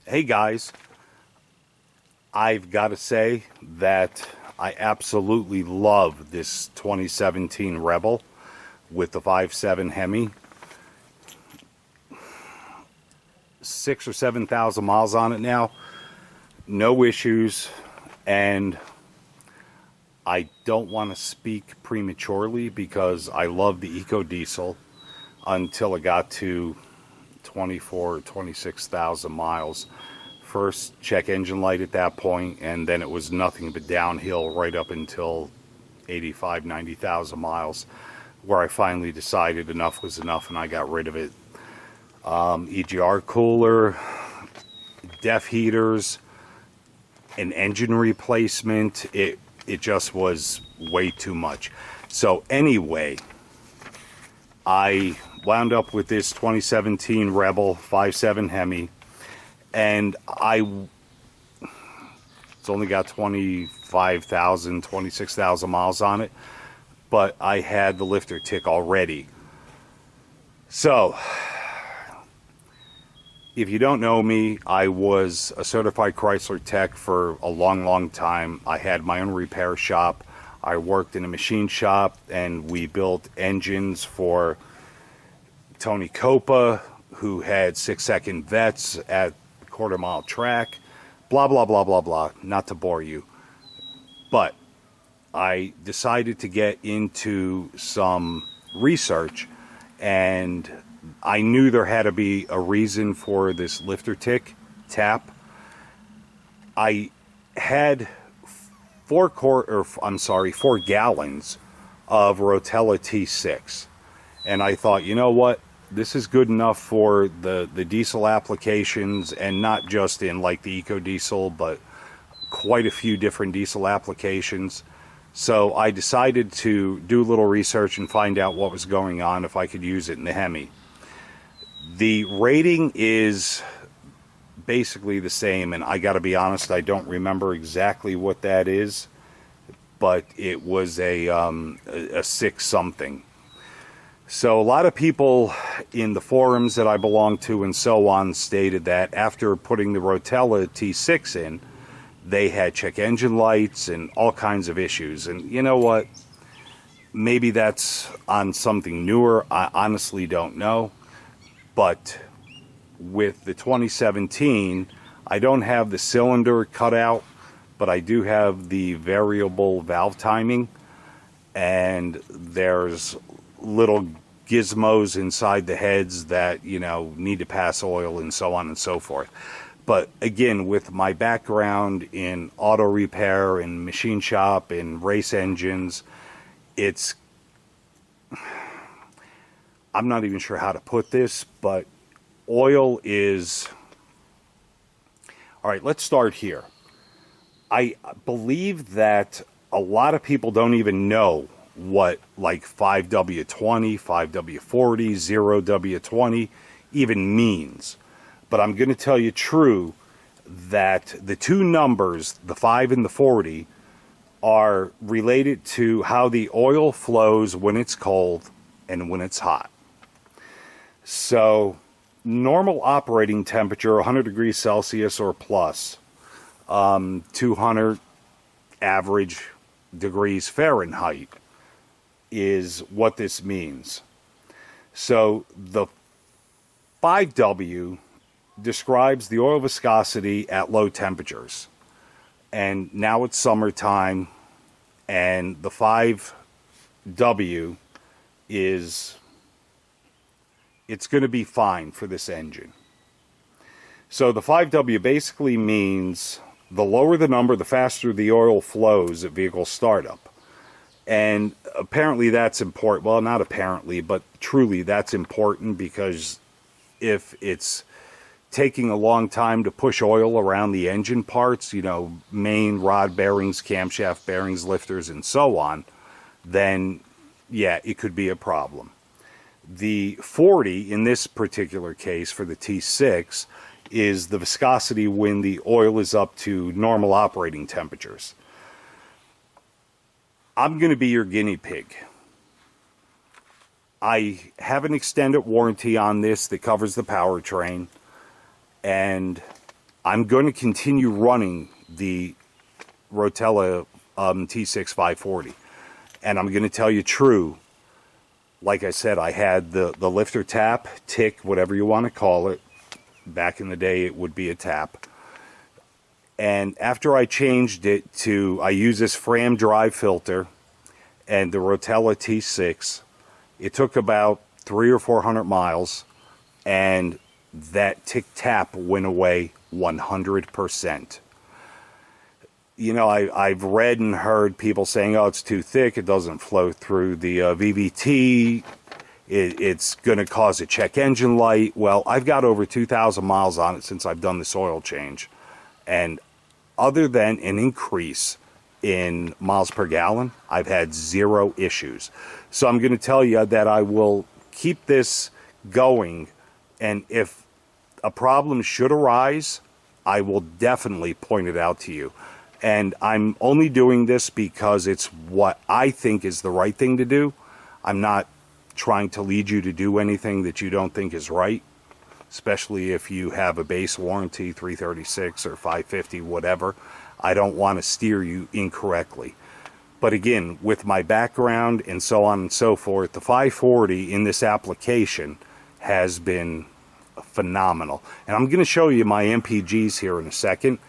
Hey guys, I've got to say that I absolutely love this 2017 Rebel with the 5.7 Hemi. 6 or 7,000 miles on it now, no issues, and I don't want to speak prematurely because I love the Eco Diesel until it got to 24 or 26,000 miles. First check engine light at that point, and then it was nothing but downhill right up until 85, 90,000 miles, where I finally decided enough was enough and I got rid of it. EGR cooler, def heaters, an engine replacement, it just was way too much. So anyway, I wound up with this 2017 Rebel 5.7 Hemi, and it's only got 25,000, 26,000 miles on it, but I had the lifter tick already. So, if you don't know me, I was a certified Chrysler tech for a long, long time. I had my own repair shop. I worked in a machine shop, and we built engines for Tony Copa, who had 6-second vets at quarter-mile track, blah, blah, blah, blah, blah, not to bore you. But I decided to get into some research, and I knew there had to be a reason for this lifter tick tap. I had 4 gallons of Rotella T6, and I thought, you know what? This is good enough for the diesel applications, and not just in like the Eco Diesel, but quite a few different diesel applications. So I decided to do a little research and find out what was going on, if I could use it in the Hemi. The rating is basically the same, and I got to be honest, I don't remember exactly what that is, but it was a 6 something. So a lot of people in the forums that I belong to and so on stated that after putting the Rotella T6 in, they had check engine lights and all kinds of issues. And you know what? Maybe that's on something newer. I honestly don't know. But with the 2017, I don't have the cylinder cut out, but I do have the variable valve timing. And there's little gizmos inside the heads that, you know, need to pass oil and so on and so forth. But again, with my background in auto repair and machine shop and race engines, I'm not even sure how to put this, but oil is... All right, let's start here. I believe that a lot of people don't even know what like 5W20, 5W40, 0W20 even means. But I'm going to tell you true that the two numbers, the 5 and the 40, are related to how the oil flows when it's cold and when it's hot. So normal operating temperature, 100 degrees Celsius or plus, 200 average degrees Fahrenheit is what this means. So the 5W describes the oil viscosity at low temperatures. And now it's summertime, and the 5W is... it's going to be fine for this engine. So the 5W basically means the lower the number, the faster the oil flows at vehicle startup. And apparently that's important. Well, not apparently, but truly that's important, because if it's taking a long time to push oil around the engine parts, you know, main, rod bearings, camshaft bearings, lifters, and so on, then yeah, it could be a problem. The 40, in this particular case for the T6, is the viscosity when the oil is up to normal operating temperatures. I'm going to be your guinea pig. I have an extended warranty on this that covers the powertrain, and I'm going to continue running the Rotella T6 540. And I'm going to tell you true. Like I said, I had the lifter tap, tick, whatever you want to call it. Back in the day, it would be a tap. And after I changed it to, I use this Fram dry filter and the Rotella T6, it took about 300 or 400 miles, and that tick tap went away 100%. You know, I've read and heard people saying, oh, it's too thick, it doesn't flow through the VVT, it's going to cause a check engine light. Well, I've got over 2,000 miles on it since I've done this oil change. And other than an increase in miles per gallon, I've had zero issues. So I'm going to tell you that I will keep this going, and if a problem should arise, I will definitely point it out to you. And I'm only doing this because it's what I think is the right thing to do. I'm not trying to lead you to do anything that you don't think is right, especially if you have a base warranty, 336 or 550, whatever. I don't want to steer you incorrectly. But again, with my background and so on and so forth, the 540 in this application has been phenomenal. And I'm going to show you my MPGs here in a second.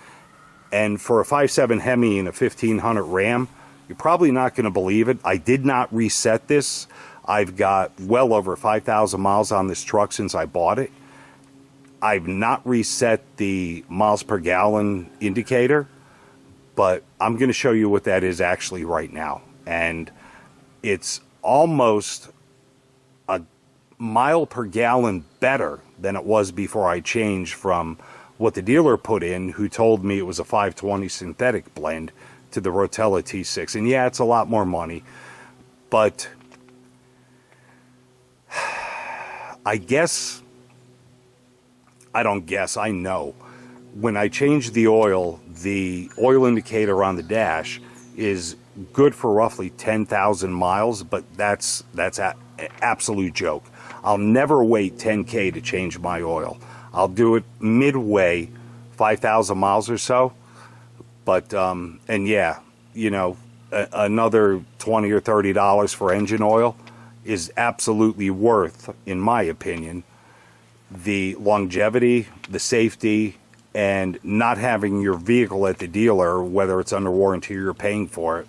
And for a 5.7 Hemi and a 1500 Ram, you're probably not going to believe it. I did not reset this. I've got well over 5,000 miles on this truck since I bought it. I've not reset the miles per gallon indicator, but I'm going to show you what that is actually right now. And it's almost a mile per gallon better than it was before I changed from what the dealer put in, who told me it was a 520 synthetic blend, to the Rotella T6. And yeah, it's a lot more money, but I know. When I change the oil indicator on the dash is good for roughly 10,000 miles, but that's an absolute joke. I'll never wait 10K to change my oil. I'll do it midway, 5,000 miles or so. But, and yeah, you know, another $20 or $30 for engine oil is absolutely worth, in my opinion, the longevity, the safety, and not having your vehicle at the dealer, whether it's under warranty or you're paying for it,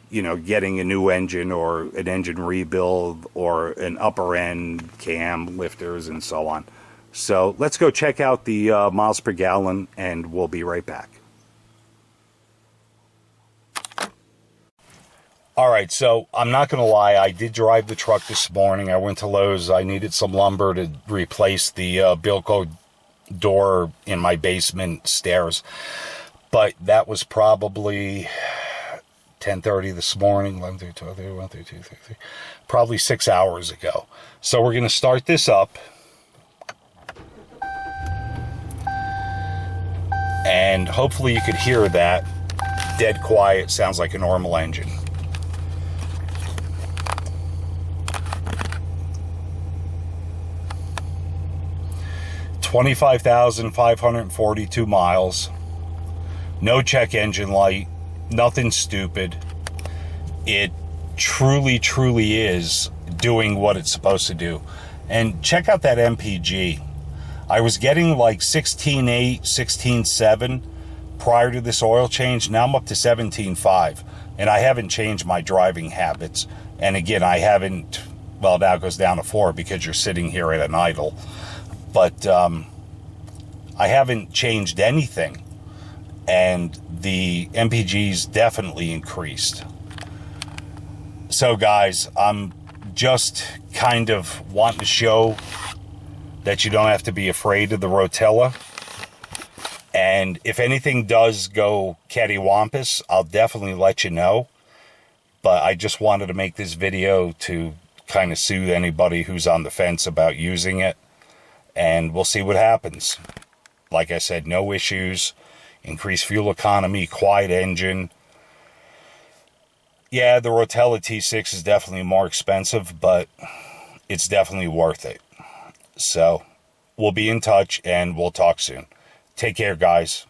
you know, getting a new engine or an engine rebuild or an upper end cam, lifters, and so on. So let's go check out the miles per gallon, and we'll be right back. All right, so I'm not going to lie. I did drive the truck this morning. I went to Lowe's. I needed some lumber to replace the Bilco door in my basement stairs. But that was probably 10:30 this morning, 11:30, 12:30, 1:30, 2:30, probably 6 hours ago. So we're going to start this up. And hopefully you could hear that. Dead quiet, sounds like a normal engine. $25,542 miles. No check engine light. Nothing stupid. It truly, truly is doing what it's supposed to do. And check out that MPG. I was getting like 16.8, 16.7 prior to this oil change. Now I'm up to 17.5. And I haven't changed my driving habits. And again, I haven't, well, now it goes down to 4 because you're sitting here at an idle. But I haven't changed anything. And the MPG's definitely increased. So guys, I'm just kind of wanting to show that you don't have to be afraid of the Rotella. And if anything does go cattywampus, I'll definitely let you know. But I just wanted to make this video to kind of soothe anybody who's on the fence about using it. And we'll see what happens. Like I said, no issues. Increased fuel economy, quiet engine. Yeah, the Rotella T6 is definitely more expensive, but it's definitely worth it. So, we'll be in touch and we'll talk soon. Take care, guys.